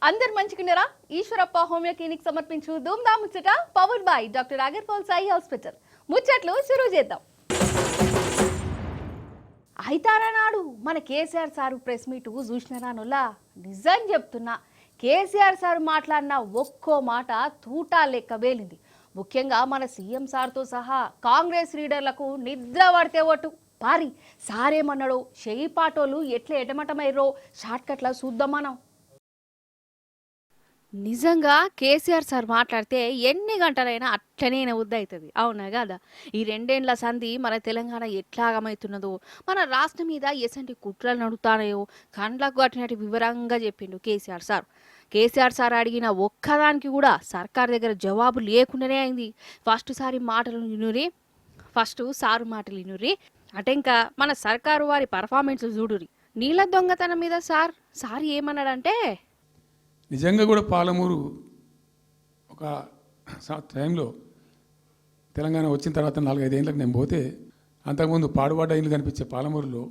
అందరు మంచిగున్నారా? Eeshwarappa homeo clinic సమర్పించు Dhoom Dhaam Muchchata powered by doctor Agarpal Sai hospital. ముచ్చట్లు షురూ చేద్దాం. అయితారా నాడు మన కేసీఆర్ సారు ప్రెస్ మీట్ చూసినారా నొల్లా? నిజం చెప్తున్నా, కేసీఆర్ సార్ మాట్లాడిన ఒక్కో మాట తూటా లెక్క వేలింది. ముఖ్యంగా మన సీఎం సార్తో సహా కాంగ్రెస్ లీడర్లకు నిద్ర పడితే ఓటు పారి సారేమన్నాడో చెయ్యి పాటోళ్ళు ఎట్లా ఎటమటమైర్రో షార్ట్కట్లా చూద్దాం మనం. నిజంగా కేసీఆర్ సార్ మాట్లాడితే ఎన్ని గంటలైనా అట్లనే నవ్వుద్ది అవుతుంది, అవునా కదా? ఈ రెండేండ్ల సంధి మన తెలంగాణ ఎట్లాగమవుతున్నదో, మన రాష్ట్రం మీద ఎసంటి కుట్రలు నడుతానయో కండ్లకు కట్టినట్టు వివరంగా చెప్పిండు కేసీఆర్ సార్. కేసీఆర్ సార్ అడిగిన ఒక్కదానికి కూడా సర్కార్ దగ్గర జవాబు లేకుండానే అయింది. ఫస్ట్ సారు మాటలు వినురి, అటెంకా మన సర్కారు వారి పర్ఫార్మెన్స్ చూడురి. నీళ్ళ దొంగతనం మీద సార్ ఏమన్నాడంటే, నిజంగా కూడా పాలమూరు ఒక టైంలో తెలంగాణ వచ్చిన తర్వాత 4-5 ఏళ్ళకి నేను పోతే అంతకుముందు పాడుబాట ఇల్లు కనిపించే పాలమూరులో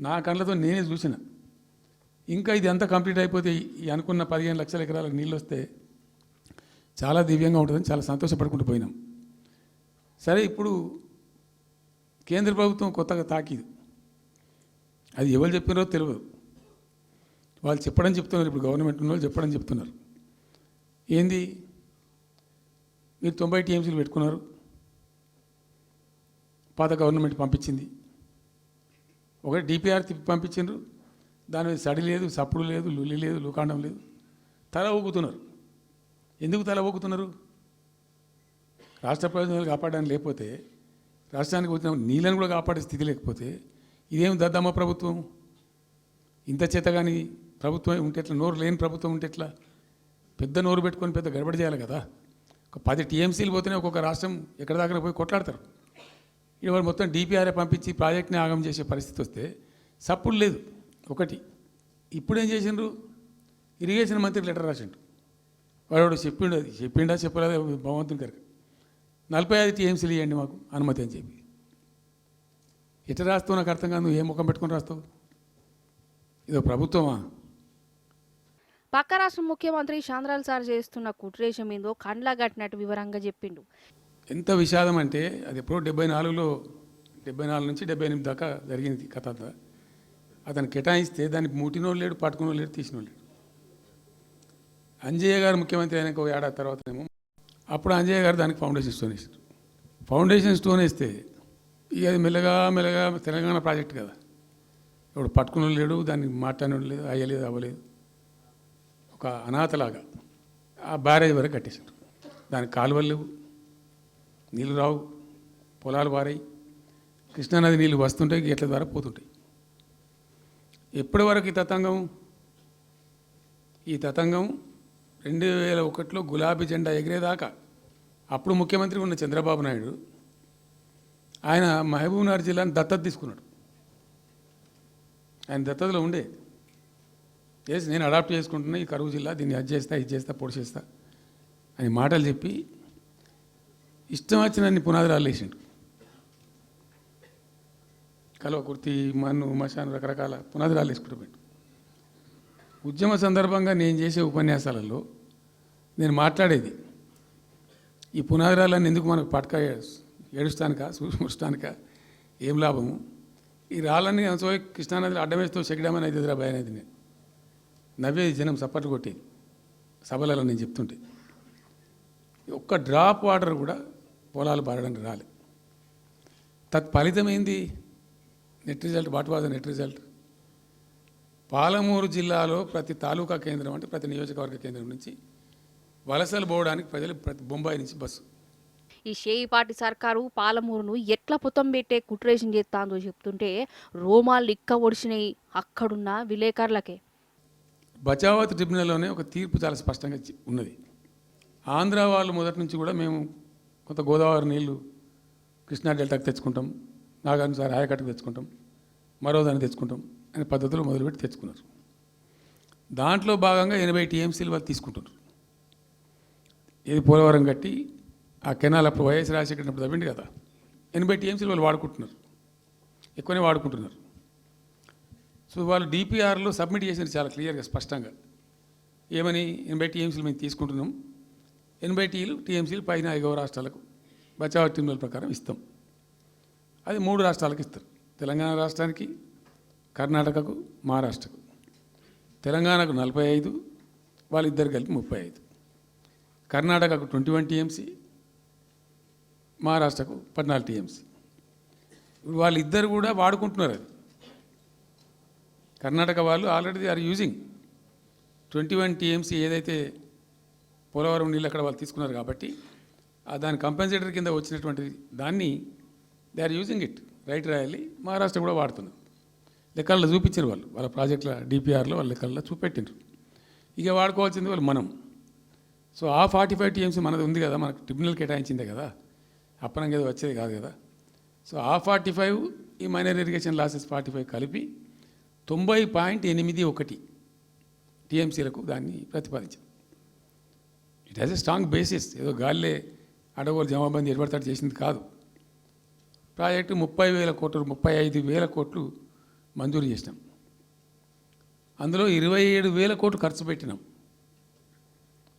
నా కళ్ళతో నేనే చూసిన. ఇంకా ఇది అంతా కంప్లీట్ అయిపోతే ఈ అనుకున్న 15 లక్షల ఎకరాలకు నీళ్ళు వస్తే చాలా దివ్యంగా ఉంటుందని చాలా సంతోషపడుకుంటూ పోయినాం. సరే, ఇప్పుడు కేంద్ర ప్రభుత్వం కొత్తగా తాకిదు, అది ఎవరు చెప్పినారో తెలియదు. వాళ్ళు చెప్తున్నారు, ఇప్పుడు గవర్నమెంట్ ఉన్న వాళ్ళు చెప్పడం చెప్తున్నారు. ఏంది, మీరు 90 టీఎంసీలు పెట్టుకున్నారు, పాత గవర్నమెంట్ పంపించింది. ఒకటి డిపిఆర్ తిప్పి పంపించారు, దాని మీద సడి లేదు, సప్పుడు లేదు, లుల్లి లేదు, లూకాండం లేదు, తల ఊగుతున్నారు. ఎందుకు తల ఊగుతున్నారు? రాష్ట్ర ప్రయోజనాలు కాపాడడానికి లేకపోతే, రాష్ట్రానికి వచ్చిన నీళ్ళని కూడా కాపాడే స్థితి లేకపోతే ఇదేం దద్దమ్మ ప్రభుత్వం? ఇంత చేత కానీ ప్రభుత్వం ఉంటే ఎట్లా? నోరు లేని ప్రభుత్వం ఉంటే ఎట్లా? పెద్ద నోరు పెట్టుకొని పెద్ద గడబడి చేయాలి కదా. ఒక 10 టీఎంసీలు పోతేనే ఒక్కొక్క రాష్ట్రం ఎక్కడ దాకా పోయి కొట్లాడతారు. ఇవాళ మొత్తం డిపిఆర్ఏ పంపించి ప్రాజెక్ట్ని ఆగం చేసే పరిస్థితి వస్తే సప్పుడు లేదు. ఒకటి ఇప్పుడేం చేసిండ్రు, ఇరిగేషన్ మంత్రికి లెటర్ రాసిండు. వాడు చెప్పిండా చెప్పలేదు భగవంతుని గారికి, 45 టీఎంసీలు ఇవ్వండి మాకు అనుమతి అని చెప్పి. ఎట్లా రాస్తావు నాకు అర్థం కాదు. నువ్వు ఏ ముఖం పెట్టుకొని రాస్తావు? ఇదో ప్రభుత్వమా? పక్క రాష్ట్ర ముఖ్యమంత్రి చంద్రాల్ సార్ చేస్తున్న కుట్రేషం ఏందో కండ్లా కట్టినట్టు వివరంగా చెప్పిండు. ఎంత విషాదం అంటే, అది ఎప్పుడో 74 నుంచి 78 దాకా జరిగింది కథ అంతా. అతను కేటాయిస్తే దానికి ముట్టినోళ్ళు లేడు, పట్టుకునోళ్ళు లేడు, తీసినోళ్ళు లేడు. అంజయ్య గారు ముఖ్యమంత్రి అయినాక 1 ఏడాది తర్వాతనేమో అప్పుడు అంజయ్య గారు దానికి ఫౌండేషన్ స్టోన్ వేసారు. ఫౌండేషన్ స్టోన్ వేస్తే ఇక అది మెల్లగా తెలంగాణ ప్రాజెక్ట్ కదా, ఇప్పుడు పట్టుకుని లేడు, దాన్ని మాట్లాడడం లేదు, అయ్యలేదు, అవ్వలేదు. ఒక అనాథలాగా ఆ బ్యారేజ్ వరకు కట్టేశారు. దానికి కాలువలు లేవు, నీళ్ళు రావు, పొలాలు పారాయి, కృష్ణానది నీళ్ళు వస్తుంటాయి, గేట్ల ద్వారా పోతుంటాయి. ఎప్పటి వరకు ఈ తతంగం 2001లో గులాబీ జెండా ఎగిరేదాకా అప్పుడు ముఖ్యమంత్రి ఉన్న చంద్రబాబు నాయుడు ఆయన మహబూబ్నగర్ జిల్లాని దత్తత తీసుకున్నాడు. ఆయన దత్తతలో ఉండే నేను అడాప్ట్ చేసుకుంటున్నా ఈ కరువు జిల్లా, దీన్ని అది చేస్తా, ఇది చేస్తా, పొడి చేస్తా అని మాటలు చెప్పి ఇష్టం వచ్చినన్ని పునాదులు వేసిండు. కల్వకుర్తి, మన్ను, మశాను, రకరకాల పునాదులు వేసుకుంటూ ఉద్యమ సందర్భంగా నేను చేసే ఉపన్యాసాలలో నేను మాట్లాడేది ఈ పునాదురాలన్నీ ఎందుకు మనకు పట్క ఏడుస్తానికా, చూస్తానికా, ఏం లాభము? ఈ రాళ్ళని కృష్ణానదిలో అడ్డమేస్తూ చెక్కడమని అయితే భయ అనేది నేను నవ్వేది, జనం సప్పట్లు కొట్టేది సభలలో నేను చెప్తుంటే. ఒక్క డ్రాప్ వాటర్ కూడా పొలాలు పారడానికి రాలే. తత్ఫలితమైంది net result. What was the net result? Palamuru జిల్లాలో ప్రతి తాలూకా కేంద్రం అంటే ప్రతి నియోజకవర్గ కేంద్రం నుంచి వలసలు పోవడానికి ప్రజలు ప్రతి బొంబాయి నుంచి బస్సు. ఈ షేయిపాటి సర్కారు పాలమూరును ఎట్లా పుతం పెట్టే కుట్రేషన్ చేస్తాందో చెప్తుంటే రోమాలు లిక్క ఒడిచినాయి అక్కడున్న విలేకరులకే. బచావత్ ట్రిబ్యునల్లోనే ఒక తీర్పు చాలా స్పష్టంగా ఉన్నది. ఆంధ్ర వాళ్ళు మొదటి నుంచి కూడా మేము కొంత గోదావరి నీళ్లు కృష్ణా డెల్టాకు తెచ్చుకుంటాం, నాగార్జున ఆయకట్టుకు తెచ్చుకుంటాం, మరో దాన్ని తెచ్చుకుంటాం అనే పద్ధతులు మొదలుపెట్టి తెచ్చుకున్నారు. దాంట్లో భాగంగా 80 టీఎంసీలు వాళ్ళు తీసుకుంటున్నారు. ఇది పోలవరం కట్టి ఆ కెనాల్ అప్పుడు వైఎస్ రాజశేఖర్ తవ్విండి కదా, 80 టీఎంసీలు వాళ్ళు వాడుకుంటున్నారు, ఎక్కువనే వాడుకుంటున్నారు. సో వాళ్ళు డిపిఆర్లో సబ్మిట్ చేసినారు చాలా క్లియర్గా స్పష్టంగా ఏమని 80 టీఎంసీలు మేము తీసుకుంటున్నాం, 80 టీఎంసీలు పైన ఎగువ రాష్ట్రాలకు బచావ్ ట్రిబ్యునల్ ప్రకారం ఇస్తాం. అది 3 రాష్ట్రాలకు ఇస్తారు. తెలంగాణ రాష్ట్రానికి, కర్ణాటకకు, మహారాష్ట్రకు. తెలంగాణకు 45, వాళ్ళిద్దరు కలిపి 35. కర్ణాటకకు 21 టీఎంసీ, మహారాష్ట్రకు 14 టీఎంసీ. వాళ్ళిద్దరు కూడా వాడుకుంటున్నారు. అది కర్ణాటక వాళ్ళు already they are using 21 TMC ఏదైతే పోలవరం నీళ్ళు అక్కడ వాళ్ళు తీసుకున్నారు కాబట్టి దాని కంపెన్సేటర్ కింద వచ్చినటువంటి దాన్ని they are using it. Right రాయాలి. మహారాష్ట్ర కూడా వాడుతున్నారు. లెక్కల్లో చూపించారు వాళ్ళు, వాళ్ళ ప్రాజెక్టుల డిపిఆర్లో వాళ్ళ లెక్కల్లో చూపెట్టిండ్రు. ఇక వాడుకోవాల్సింది వాళ్ళు మనం. సో ఆ 45 టీఎంసీ మనది ఉంది కదా, మనకు ట్రిబ్యునల్ కేటాయించిందే కదా, అప్పనంగా ఏదో వచ్చేది కాదు కదా. సో ఆ 45 ఈ మైనర్ ఇరిగేషన్ లాసెస్ 45 కలిపి 90.81 టీఎంసీలకు దాన్ని ప్రతిపాదించారు. It has a strong basis. ఏదో గాలిలే అడగోలు జమాబందీ ఏర్పడతాడు చేసింది కాదు. ప్రాజెక్టు 30,000 కోట్లు 35,000 కోట్లు మంజూరు చేసినాం. అందులో 27,000 కోట్లు ఖర్చు పెట్టినాం.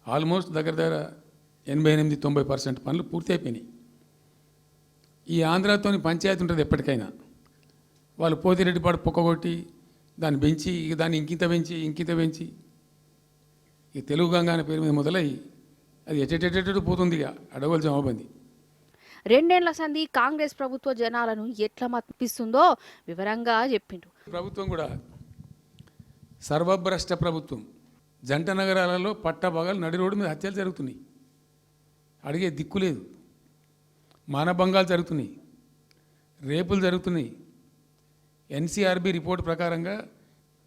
ఆల్మోస్ట్ దగ్గర 88-90% పనులు పూర్తి అయిపోయినాయి. ఈ ఆంధ్రాతోని పంచాయతీ ఉంటుంది ఎప్పటికైనా. వాళ్ళు పోతిరెడ్డిపాడు పొక్కగొట్టి దాన్ని పెంచి ఇక దాన్ని ఇంకింత పెంచి ఇక తెలుగు గంగా అనే పేరు మీద మొదలై అది ఎటెటెటెటు పోతుంది. ఇక అడవులు జమాబంది. 2 ఏళ్ల సంధి కాంగ్రెస్ ప్రభుత్వ జనాలను ఎట్లా మప్పిస్తుందో వివరంగా చెప్పిండు. ప్రభుత్వం కూడా సర్వభ్రష్ట ప్రభుత్వం. జంట నగరాలలో పట్టబగలు నడి రోడ్డు మీద హత్యలు జరుగుతున్నాయి. అడిగే దిక్కు లేదు. మానభంగాలు జరుగుతున్నాయి, రేపులు జరుగుతున్నాయి. ఎన్సీఆర్బీ రిపోర్ట్ ప్రకారంగా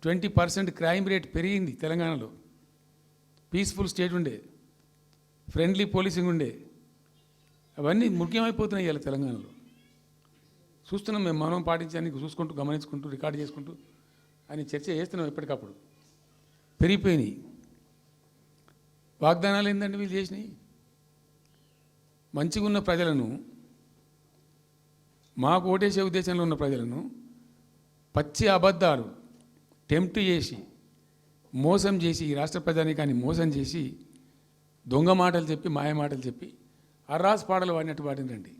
20% క్రైమ్ రేట్ పెరిగింది తెలంగాణలో. పీస్ఫుల్ స్టేట్ ఉండే, ఫ్రెండ్లీ పోలీసింగ్ ఉండే, అవన్నీ ముఖ్యమైపోతున్నాయి ఇవాళ తెలంగాణలో. చూస్తున్నాం మేము, మౌనం పాటించడానికి చూసుకుంటూ గమనించుకుంటూ రికార్డు చేసుకుంటూ అని చర్చ చేస్తున్నాం. ఎప్పటికప్పుడు పెరిగిపోయినాయి. వాగ్దానాలు ఏంటంటే వీళ్ళు చేసినాయి. మంచిగా ఉన్న ప్రజలను, మాకు ఓటేసే ఉద్దేశంలో ఉన్న ప్రజలను పచ్చి అబద్ధాలు టెంప్ట్ చేసి మోసం చేసి ఈ రాష్ట్ర ప్రజానీకాన్ని మోసం చేసి దొంగ మాటలు చెప్పి మాయ మాటలు చెప్పి అర్రాస్ పాటలు వాడినట్టు వాడినండి.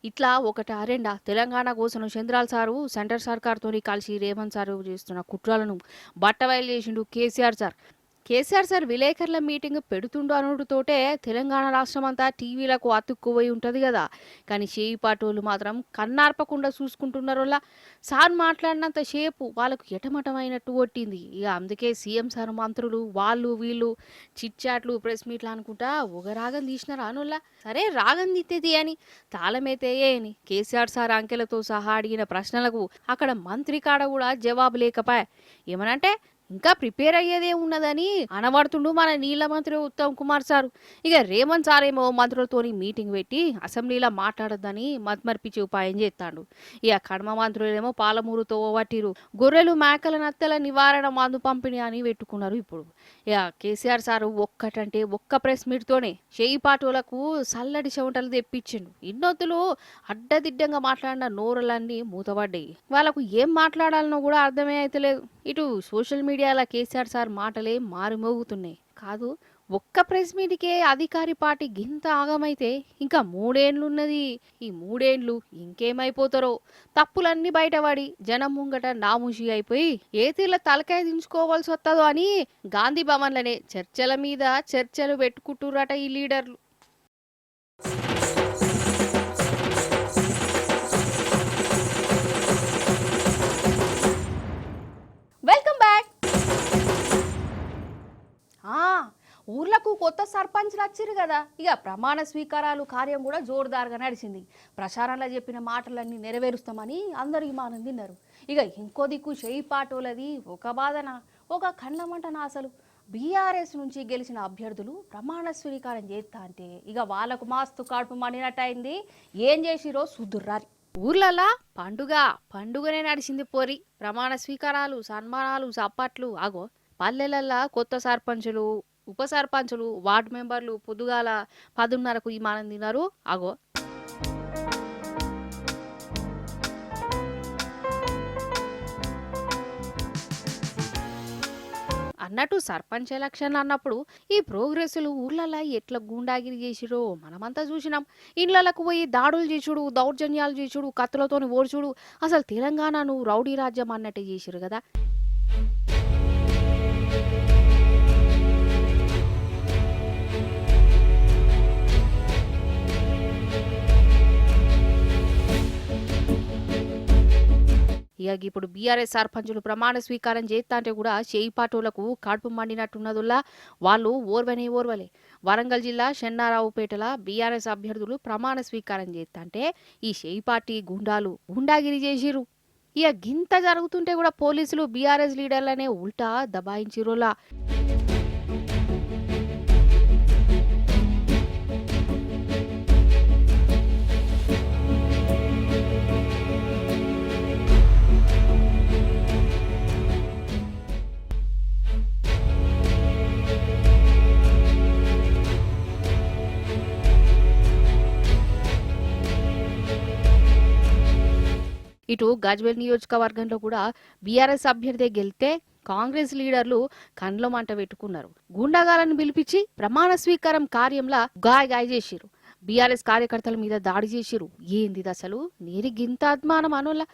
ఇట్లా ఒకటా రెండా తెలంగాణ కోసం చంద్రాల్ సారు సెంటర్ సర్కార్తో కలిసి రేవంత్ సారు చేస్తున్న కుట్రలను బట్టబయలు చేసిండు కేసీఆర్ సార్. కేసీఆర్ సార్ విలేకరుల మీటింగ్ పెడుతుండు అనుడుతోటే తెలంగాణ రాష్ట్రం అంతా టీవీలకు అతుక్కుపోయి ఉంటుంది కదా. కానీ చేయిపాటోళ్ళు మాత్రం కన్నార్పకుండా చూసుకుంటున్నారు. సార్ మాట్లాడినంత సేపు వాళ్ళకు ఎటమటమైనట్టు కొట్టింది. ఇక అందుకే సీఎం సార్ మంత్రులు వాళ్ళు వీళ్ళు చిట్ చాట్లు ప్రెస్ మీట్లు అనుకుంటా ఒక రాగం తీసినారు అనుల్లా. సరే రాగం తీత్తేది అని తాళమైతే అని కేసీఆర్ సార్ అంకెలతో సహా అడిగిన ప్రశ్నలకు అక్కడ మంత్రి కాడ కూడా జవాబు లేకపోయా. ఏమనంటే ఇంకా ప్రిపేర్ అయ్యేదే ఉన్నదని అనబడుతుండు మన నీళ్ళ మంత్రి ఉత్తమ్ కుమార్ సారు. ఇక రేవంత్ సార్ ఏమో మంత్రులతోని మీటింగ్ పెట్టి అసెంబ్లీలో మాట్లాడొద్దని మత్మర్పించి ఉపాయం చేస్తాడు. ఇక కడమ మంత్రులేమో పాలమూరుతో పట్టిరు, గొర్రెలు మేకల నత్తల నివారణ మందు పంపిణీ అని పెట్టుకున్నారు. ఇప్పుడు ఇక కేసీఆర్ సారు ఒక్కటంటే ఒక్క ప్రెస్ మీట్తోనే చేయిపాటోలకు సల్లడి చెమటలు తెప్పించిండు. ఇన్నొత్తులు అడ్డదిడ్డంగా మాట్లాడిన నోరులన్నీ మూతపడ్డాయి. వాళ్ళకు ఏం మాట్లాడాలనో కూడా అర్థమే అయితలేదు. ఇటు సోషల్ మీడియాలో కేసీఆర్ సార్ మాటలే మారుమోగుతున్నాయి. కాదు ఒక్క ప్రెస్ మీట్కే అధికారి పార్టీ గింత ఆగమైతే ఇంకా 3 ఏళ్ళు ఉన్నది. ఈ 3 ఏళ్ళు ఇంకేమైపోతారో. తప్పులన్నీ బయటపడి జనం ముంగట నామూషి అయిపోయి ఏ తీర్ల తలకాయ దించుకోవాల్సి వస్తుందో అని గాంధీ భవన్లనే చర్చల మీద చర్చలు పెట్టుకుంటుర్రట ఈ లీడర్లు. Welcome back. ఊర్లకు కొత్త సర్పంచ్లు వచ్చిరు కదా. ఇక ప్రమాణ స్వీకారాలు కార్యం కూడా జోరుదారుగా నడిచింది. ప్రచారంలో చెప్పిన మాటలన్నీ నెరవేరుస్తామని అందరూ ఇమానం తిన్నారు. ఇక ఇంకో దిక్కు చేయిపాటోలది ఒక బాధన, ఒక కండ్లమంటన. అసలు బీఆర్ఎస్ నుంచి గెలిచిన అభ్యర్థులు ప్రమాణ స్వీకారం చేస్తా అంటే ఇక వాళ్ళకు మాస్తు కడుపు మండినట్టయింది. ఏం చేసిరో సుదుర్రారి. ఊర్లలా పండుగనే నడిచింది పోరి. ప్రమాణ స్వీకారాలు, సన్మానాలు, చప్పట్లు. అగో పల్లెలల్లా కొత్త సర్పంచులు, ఉప సర్పంచులు, వార్డు మెంబర్లు పొద్దుగాల 10:30కు విమానం తిన్నారు. అగో అన్నట్టు సర్పంచ్ ఎలక్షన్ అన్నప్పుడు ఈ ప్రోగ్రెస్లు ఊర్లలో ఎట్లా గూండాగిరి చేసిరో మనమంతా చూసినాం. ఇళ్లకు పోయి దాడులు చేసుడు, దౌర్జన్యాలు చేసుడు, కత్తులతోని ఓడ్చుడు, అసలు తెలంగాణను రౌడీ రాజ్యం అన్నట్టే చేసిరు కదా. ఇక ఇప్పుడు బీఆర్ఎస్ సర్పంచులు ప్రమాణ స్వీకారం చేస్తా కూడా చేయిపాటోళ్లకు కడుపు మండినట్టున్నదుల్లా వాళ్ళు ఓర్వలే. వరంగల్ జిల్లా షెన్నారావుపేటల బీఆర్ఎస్ అభ్యర్థులు ప్రమాణ స్వీకారం చేస్తా ఈ చేయిపాటి గుండాగిరి చేసిరు. ఇక గింత జరుగుతుంటే కూడా పోలీసులు బీఆర్ఎస్ లీడర్లనే ఉల్టా దబాయించిరోలా. ఇటు గజ్వేల్ నియోజకవర్గంలో కూడా బీఆర్ఎస్ అభ్యర్థి గెలిస్తే కాంగ్రెస్ లీడర్లు కండ్ల మంట పెట్టుకున్నారు. గుండాగాలను పిలిపించి ప్రమాణ స్వీకారం కార్యంలా గాయ చేసిరు. బీఆర్ఎస్ కార్యకర్తల మీద దాడి చేసిరు. ఏంది అసలు నేరి గింత అద్మానం అనోలా.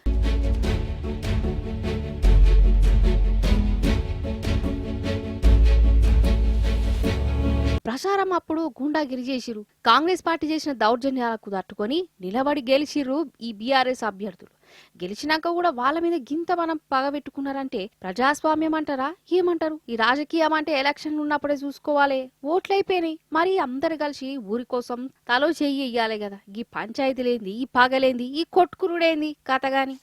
ప్రచారం అప్పుడు గుండాగిరి చేసిరు. కాంగ్రెస్ పార్టీ చేసిన దౌర్జన్యాలకు తట్టుకొని నిలబడి గెలిచిర్రు ఈ బీఆర్ఎస్ అభ్యర్థులు. గెలిచినాక కూడా వాళ్ళ మీద గింత మనం పగబెట్టుకున్నారంటే ప్రజాస్వామ్యం అంటారా ఏమంటారు? ఈ రాజకీయం అంటే ఎలక్షన్లు ఉన్నప్పుడే చూసుకోవాలి. ఓట్లయిపోయినాయి, మరి అందరు కలిసి ఊరి కోసం తలో చెయ్యి ఇయ్యాలి కదా. ఈ పంచాయతీలేంది, ఈ పగలేంది, ఈ కొట్టుకురుడేంది కథ గాని.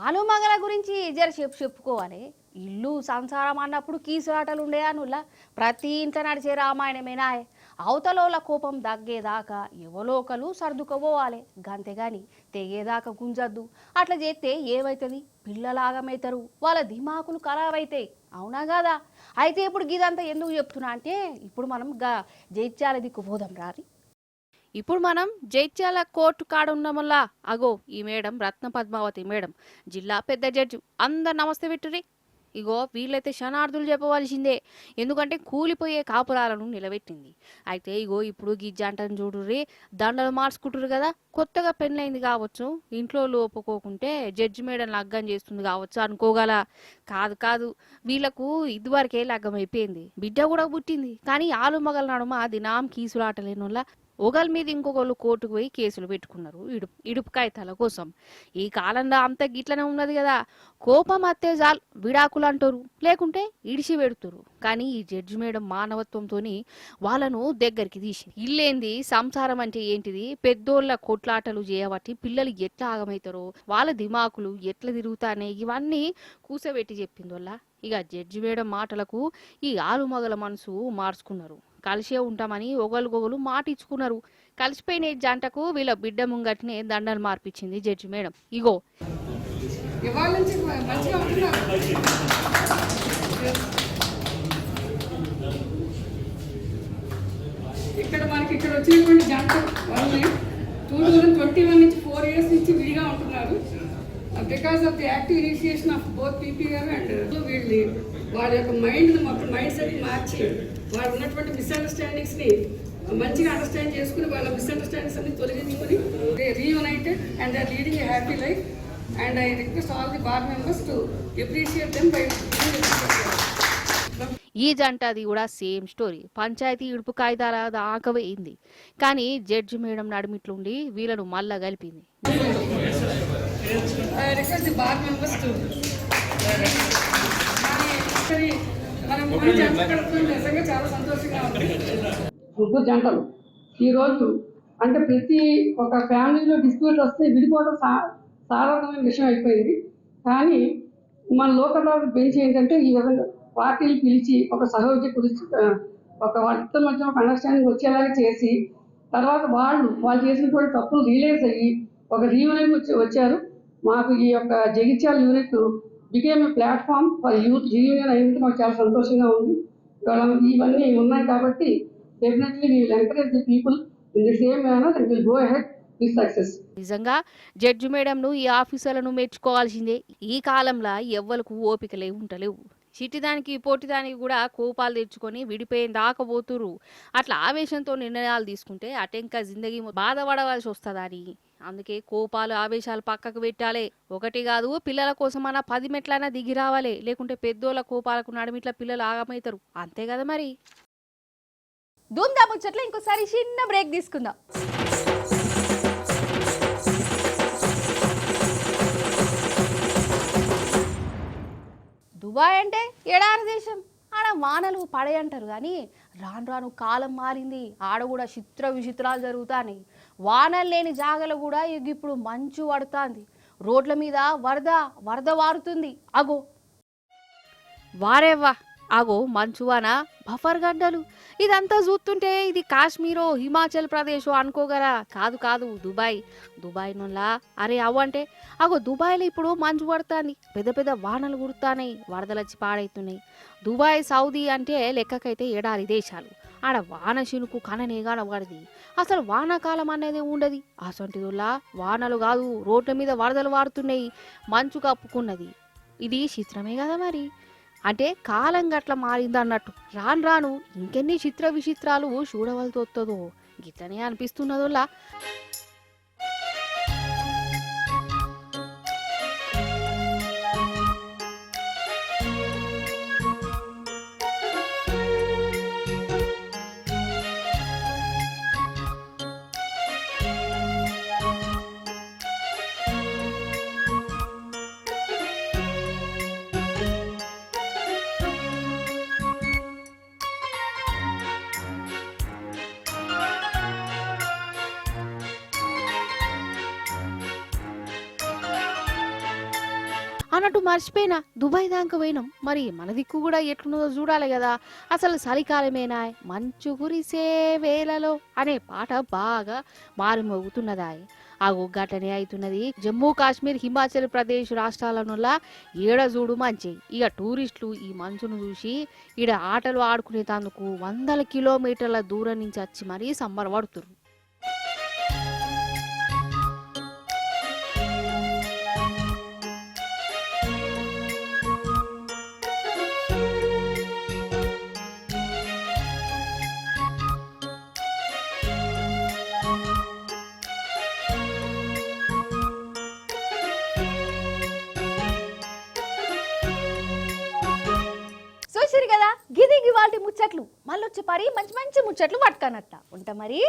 ఆలుమగల గురించి జర చెప్పుకోవాలి. ఇల్లు సంసారం అన్నప్పుడు కీసులాటలు ఉండే అనుల్లా ప్రతి ఇంట్లో నడిచే రామాయణమేనా. అవతలోల కోపం దగ్గేదాకా ఎవలోకలు సర్దుకోపోవాలి, గంతేగాని తెగేదాకా గుంజద్దు. అట్లా చేస్తే ఏమవుతుంది? పిల్లలాగమవుతారు, వాళ్ళ దిమాకులు ఖరాబ్ అవుతాయి. అవునా కాదా? అయితే ఇప్పుడు గీదంతా ఎందుకు చెప్తున్నా అంటే ఇప్పుడు మనం జైత్యాల దిక్కు పోదాం రారి. ఇప్పుడు మనం జైత్యాల కోర్టు కాడ ఉన్నామల్లా. అగో ఈ మేడం రత్న పద్మావతి మేడం, జిల్లా పెద్ద జడ్జి. అందరు నమస్తే పెట్టుర్రి. ఇగో వీళ్ళైతే క్షణార్థులు చెప్పవలసిందే, ఎందుకంటే కూలిపోయే కాపురాలను నిలబెట్టింది. అయితే ఇగో ఇప్పుడు గిజ్జంటను చూడుర్రి, దండలు మార్చుకుంటారు కదా. కొత్తగా పెళ్ళైంది కావచ్చు, ఇంట్లో ఒప్పుకోకుంటే జడ్జి మేడం లగ్గం చేస్తుంది కావచ్చు అనుకోగల. కాదు, వీళ్ళకు ఇదివరకే లగ్గం అయిపోయింది, బిడ్డ కూడా పుట్టింది. కానీ ఆలు మగల నడుమ దినాం కీసులాటలేనులా ఒకళ్ళ మీద ఇంకొకళ్ళు కోర్టుకు పోయి కేసులు పెట్టుకున్నారు ఇడుపు కాగితాల కోసం. ఈ కాలంలో అంత గిట్లనే ఉన్నది కదా. కోపం అత్తే జాల్ విడాకులు అంటారు, లేకుంటే ఇడిచి పెడుతురు. కానీ ఈ జడ్జి మేడం మానవత్వంతో వాళ్ళను దగ్గరికి తీసి ఇల్లేంది, సంసారం అంటే ఏంటిది, పెద్దోళ్ళ కొట్లాటలు చేయబట్టి పిల్లలు ఎట్లా ఆగమవుతారో, వాళ్ళ దిమాకులు ఎట్లా తిరుగుతానే, ఇవన్నీ కూసబెట్టి చెప్పింది వల్ల. ఇక జడ్జి మేడం మాటలకు ఈ ఆలుమగల మనసు మార్చుకున్నారు. కలిసే ఉంటామని ఒకరికొకరు మాట ఇచ్చుకున్నారు. కలిసిపోయిన జంటకు వీళ్ళ బిడ్డ ముంగట్నే దండలు మార్పించింది జడ్జి మేడం. ఇగో ఇక్కడ మనకి ఇక్కడ వచ్చినటువంటి జంట వాళ్ళని 2021 నుంచి 4 years నుంచి విడిగా ఉంటున్నారు. Because of the active initiation of both PP గారు అండ్ వీళ్ళు వాళ్ళ యొక్క మొత్తం మైండ్ సెట్ మార్చి వాళ్ళు ఉన్నటువంటి మిస్అండర్స్టాండింగ్స్ని మంచిగా అండర్స్టాండ్ చేసుకుని వాళ్ళ మిస్అండర్స్టాండింగ్స్ అన్ని తొలగించుకుని reunited and are leading a happy life. And I request all the bar members to appreciate them by. ఈ జంటది కూడా సేమ్ స్టోరీ. పంచాయతీ ఇడుపు కాగితాల దాకా పోయింది, కానీ జడ్జి మేడం నడిమిట్లుండి వీళ్ళను మళ్ళా కలిపింది. చాలా సంతోషంగా ఉంది. ముగ్గురు జంటలు ఈరోజు అంటే ప్రతి ఒక ఫ్యామిలీలో డిస్ప్యూట్ వస్తే విడిపోవడం సాధారణమైన విషయం అయిపోయింది. కానీ మన లోకల్ బెంచ్ ఏంటంటే ఈ విధంగా పార్టీలు పిలిచి ఒక సహోద్య గురించి ఒక వాళ్ళిద్దరి మధ్య ఒక అండర్స్టాండింగ్ వచ్చేలాగా చేసి తర్వాత వాళ్ళు చేసినటువంటి తప్పులు రియలైజ్ అయ్యి ఒక రీయూనిట్ వచ్చారు. మాకు ఈ యొక్క Jagtial unit became a platform for youth reunion అయింది. మాకు చాలా సంతోషంగా ఉంది. ఇవన్నీ ఉన్నాయి కాబట్టి definitely we will encourage the people in the same manner and will go ahead with success. నిజంగా జడ్జి మేడంను ఈ ఆఫీసర్లను మెచ్చుకోవాల్సిందే. ఈ కాలంలో ఎవ్వలకు ఓపికలే ఉంటలేవు. చిటిదానికి పొట్టిదానికి కూడా కోపాలు తెచ్చుకొని విడిపోయిన దాకపోతురు. అట్లా ఆవేశంతో నిర్ణయాలు తీసుకుంటే అటెంకా జిందగీ బాధపడవలసి వస్తుందని. అందుకే కోపాలు ఆవేశాలు పక్కకు పెట్టాలి. ఒకటి కాదు, పిల్లల కోసమన్నా 10 మెట్లైనా దిగి రావాలి. లేకుంటే పెద్దోళ్ళ కోపాలకు నడిమిట్ల పిల్లలు ఆగమవుతారు. అంతే కదా మరి. ధూమ్ధామ్ ముచ్చట్లో ఇంకోసారి చిన్న బ్రేక్ తీసుకుందాం. దుబాయ్ అంటే ఎడారి దేశం. ఆడ వానలు పడే అంటారు కానీ రాను రాను కాలం మారింది. ఆడ కూడా చిత్ర విచిత్రాలు జరుగుతాయి. వానలు లేని జాగలో కూడా ఇప్పుడు మంచు పడుతుంది. రోడ్ల మీద వరద వారుతుంది. అగో వారేవ్వా, అగో మంచువాన బఫర్ గడ్డలు. ఇదంతా చూస్తుంటే ఇది కాశ్మీరో హిమాచల్ ప్రదేశ్ అనుకోగరా. కాదు దుబాయ్ నుల్లా. అరే అవ్వంటే అగో దుబాయ్లో ఇప్పుడు మంచు పడుతుంది. పెద్ద పెద్ద వానలు కుడుతున్నాయి. వరదలొచ్చి పాడైతున్నాయి. దుబాయ్ సౌదీ అంటే లెక్కకైతే ఎడారి దేశాలు. ఆడ వాన చినుకు కననే కనబడది. అసలు వానాకాలం అనేది ఉండదు. అసంటిదుల్లా వానలు కాదు, రోడ్ల మీద వరదలు వారుతున్నాయి. మంచు కప్పుకున్నది. ఇది చిత్రమే కదా మరి. అంటే కాలం గట్ల మారింది అన్నట్టు. రాను రాను ఇంకెన్ని చిత్ర విచిత్రాలు చూడవలసి వస్తుందో గిట్లనే అనిపిస్తున్నదోలా. అన్నట్టు మర్చిపోయినా, దుబాయ్ దాకా పోయినాం. మరి మన దిక్కు కూడా ఎట్లున్నదో చూడాలి కదా. అసలు చలికాలమేనా, మంచు కురిసే వేళలో అనే పాట బాగా మారుమోగుతున్నదా. ఆ గట్టనే అవుతున్నది జమ్మూ కాశ్మీర్ హిమాచల్ ప్రదేశ్ రాష్ట్రాలనుల్లా. ఏడ చూడు మంచి. ఇక టూరిస్టులు ఈ మంచును చూసి ఈడ ఆటలు ఆడుకునేందుకు 100 కిలోమీటర్ల దూరం నుంచి వచ్చి మరీ సంబరపడుతున్నారు. చూసిరు కదా, గిది గివాల్టి ముచ్చట్లు. మళ్ళొచ్చి పరి మంచి మంచి ముచ్చట్లు పట్టుకనట్ట ఉంటా మరి.